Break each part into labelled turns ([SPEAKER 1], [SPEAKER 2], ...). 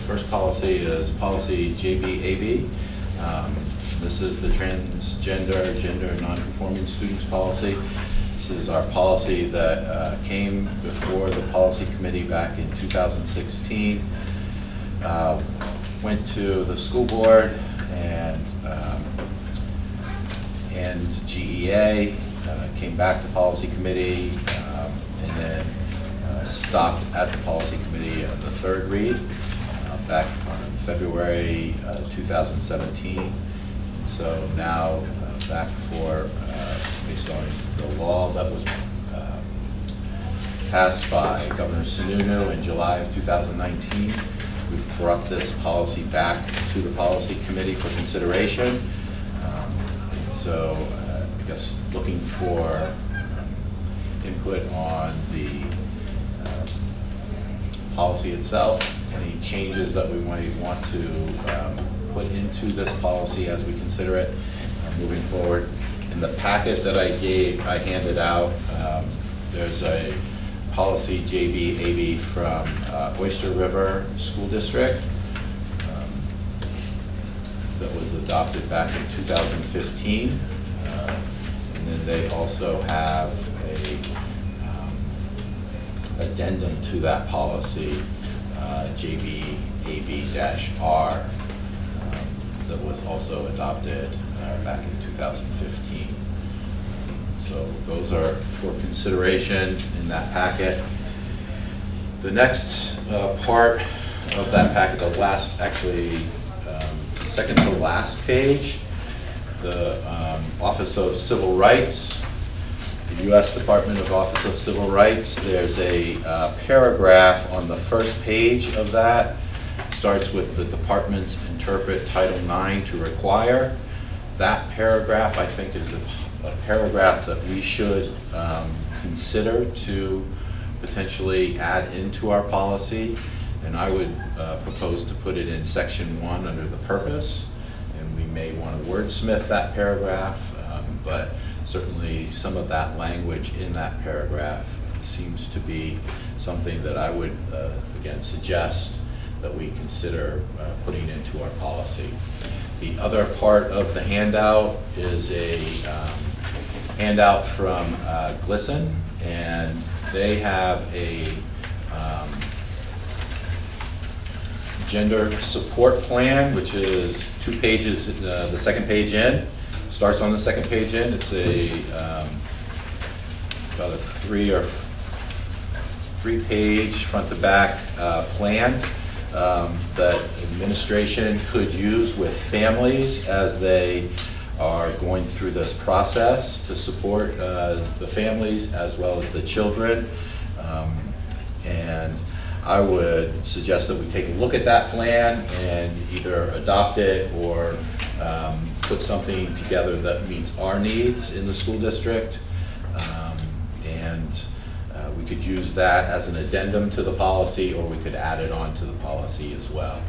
[SPEAKER 1] First policy is policy JBAB. This is the Transgender, Gender Non-Conforming Students Policy. This is our policy that came before the policy committee back in 2016. Went to the school board and GEA, came back to policy committee, and then stopped at the policy committee on the third read. Back on February 2017. So now back for, based on the law that was passed by Governor Sununu in July of 2019, we've brought this policy back to the policy committee for consideration. So I guess looking for input on the policy itself, any changes that we might want to put into this policy as we consider it moving forward. In the packet that I handed out, there's a policy JBAB from Oyster River School District that was adopted back in 2015. And then they also have a addendum to that policy, JBAB-R, that was also adopted back in 2015. So those are for consideration in that packet. The next part of that packet, the last, actually, second to last page, the Office of Civil Rights, the U.S. Department of Office of Civil Rights. There's a paragraph on the first page of that. Starts with the departments interpret Title IX to require. That paragraph, I think, is a paragraph that we should consider to potentially add into our policy. And I would propose to put it in section 1 under the purpose. And we may want to wordsmith that paragraph, but certainly some of that language in that paragraph seems to be something that I would, again, suggest that we consider putting into our policy. The other part of the handout is a handout from GLSEN, and they have a gender support plan, which is 2 pages, the second page in. Starts on the second page in. It's about a 3-page front to back plan that administration could use with families as they are going through this process to support the families as well as the children. And I would suggest that we take a look at that plan and either adopt it or put something together that meets our needs in the school district. We could use that as an addendum to the policy, or we could add it on to the policy as well.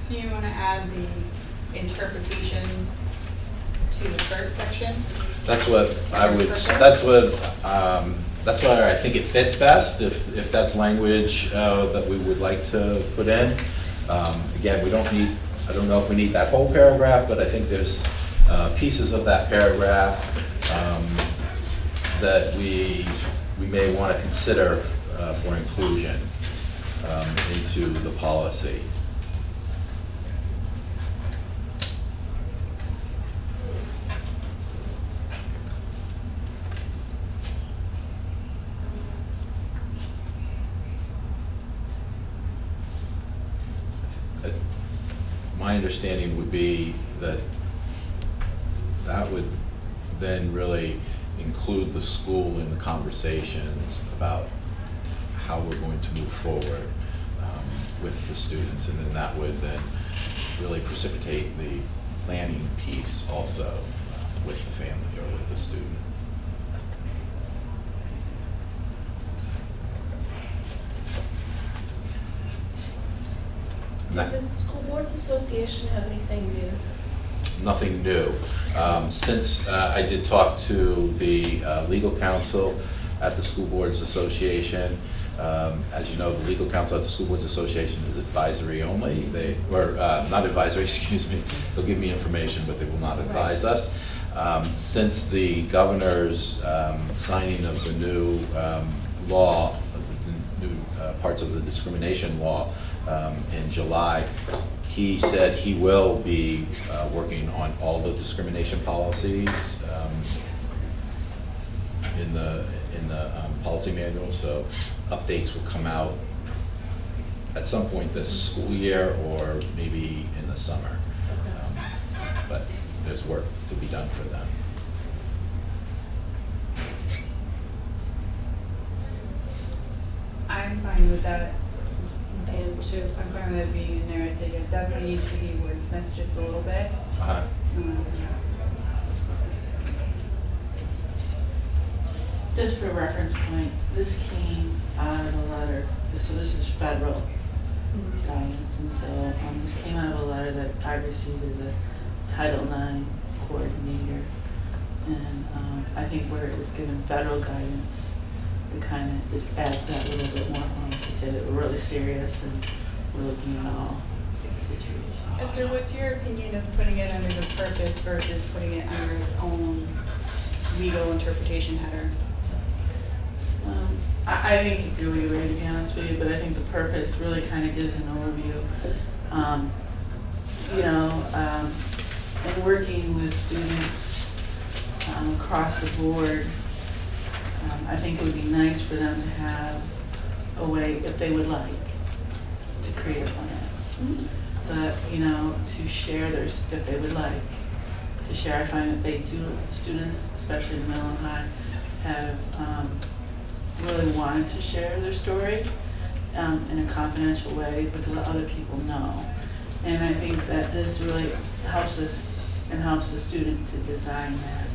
[SPEAKER 2] So you want to add the interpretation to the first section?
[SPEAKER 1] That's what I would. That's where I think it fits best. If that's language that we would like to put in. Again, we don't need. I don't know if we need that whole paragraph, but I think there's pieces of that paragraph that we may want to consider for inclusion into the policy. My understanding would be that that that would then really include the school in the conversations about how we're going to move forward with the students, and then that would then really precipitate the planning piece also with the family or with the student.
[SPEAKER 3] Did the School Boards Association have anything new?
[SPEAKER 1] Nothing new. Since I did talk to the legal counsel at the School Boards Association, as you know, the legal counsel at the School Boards Association is advisory only. Not advisory, excuse me. They'll give me information, but they will not advise us. Since the governor's signing of the new law, the new parts of the discrimination law in July, he said he will be working on all the discrimination policies in the policy manual. So updates will come out at some point this school year or maybe in the summer. But there's work to be done for them.
[SPEAKER 4] I'm fine with that.
[SPEAKER 3] And two.
[SPEAKER 4] I'm fine with it being in there. I think it definitely needs to be wordsmithed just a little bit.
[SPEAKER 1] Uh-huh.
[SPEAKER 5] Just for reference point, this came out of a letter, so this is federal guidance, and so this came out of a letter that I received as a Title IX coordinator, and I think where it was given federal guidance, it kind of just adds that little bit more on to say that we're really serious and we're looking at all the situations.
[SPEAKER 2] Esther, what's your opinion of putting it under the purpose versus putting it under its own legal interpretation header?
[SPEAKER 5] I think you do either way, to be honest with you, but I think the purpose really kind of gives an overview. In working with students across the board, I think it would be nice for them to have a way, if they would like, to create a plan. But, to share theirs, if they would like, to share. I find that they do, students, especially in middle and high, have really wanted to share their story in a confidential way because other people know. And I think that this really helps us and helps the student to design that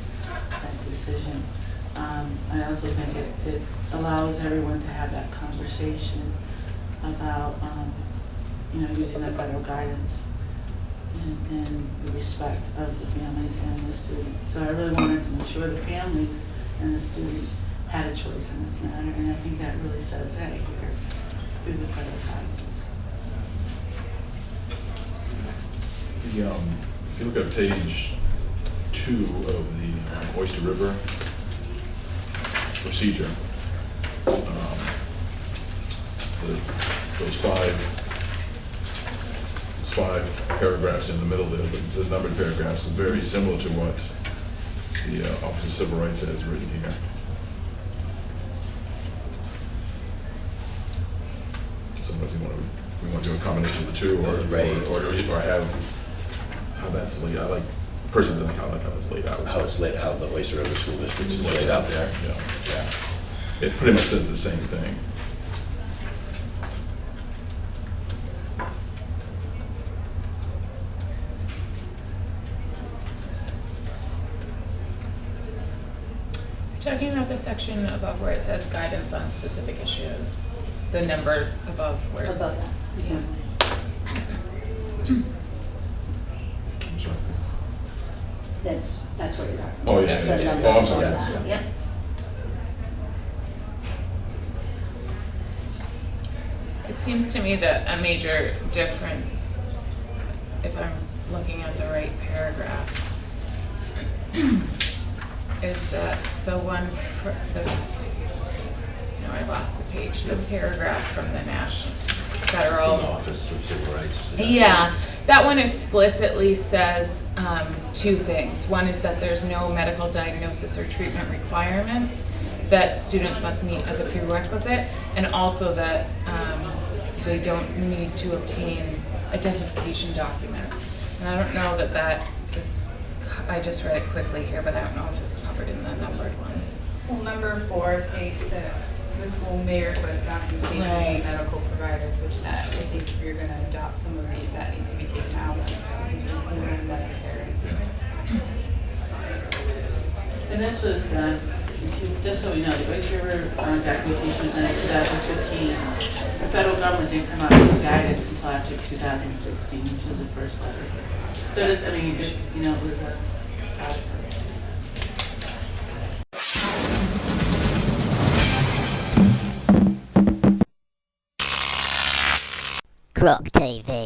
[SPEAKER 5] decision. I also think it allows everyone to have that conversation about using the federal guidance and the respect of the families and the student. So I really wanted to make sure the families and the student had a choice in this matter, and I think that really says, hey, here, through the federal guidance.
[SPEAKER 6] If you look at page 2 of the Oyster River procedure, those five paragraphs in the middle there, the numbered paragraphs, is very similar to what the Office of Civil Rights has written here. Sometimes we want to do a combination of the two, or have how that's laid out. Personally, I like how that's laid out.
[SPEAKER 1] How the Oyster River School District is laid out there.
[SPEAKER 6] Yeah. It pretty much says the same thing.
[SPEAKER 7] Talking about the section above where it says guidance on specific issues, the numbers above where it's
[SPEAKER 3] About that.
[SPEAKER 5] Yeah.
[SPEAKER 6] I'm sorry.
[SPEAKER 3] That's where you're at.
[SPEAKER 6] Oh, yeah.
[SPEAKER 3] The numbers
[SPEAKER 6] Oh, I'm sorry.
[SPEAKER 3] on
[SPEAKER 6] Yes.
[SPEAKER 3] that. Yep.
[SPEAKER 7] It seems to me that a major difference, if I'm looking at the right paragraph, is that the one, I lost the page, the paragraph from the National Federal.
[SPEAKER 1] From the Office of Civil Rights.
[SPEAKER 7] Yeah, that one explicitly says two things. One is that there's no medical diagnosis or treatment requirements that students must meet as a prerequisite, and also that they don't need to obtain identification documents. And I don't know that that is I just read it quickly here, but I don't know if it's covered in the numbered ones.
[SPEAKER 2] Well, number 4 states that the school may request documentation
[SPEAKER 7] Right.
[SPEAKER 2] from medical providers, which that, I think if you're gonna adopt some of these, that needs to be taken out because we're unnecessary.
[SPEAKER 5] And this was done, just so we know, the Oyster River documentation was done in 2015. The federal government didn't come out with guidance until after 2016, which is the first letter. So this, I mean, it was a process.
[SPEAKER 8] Croc TV.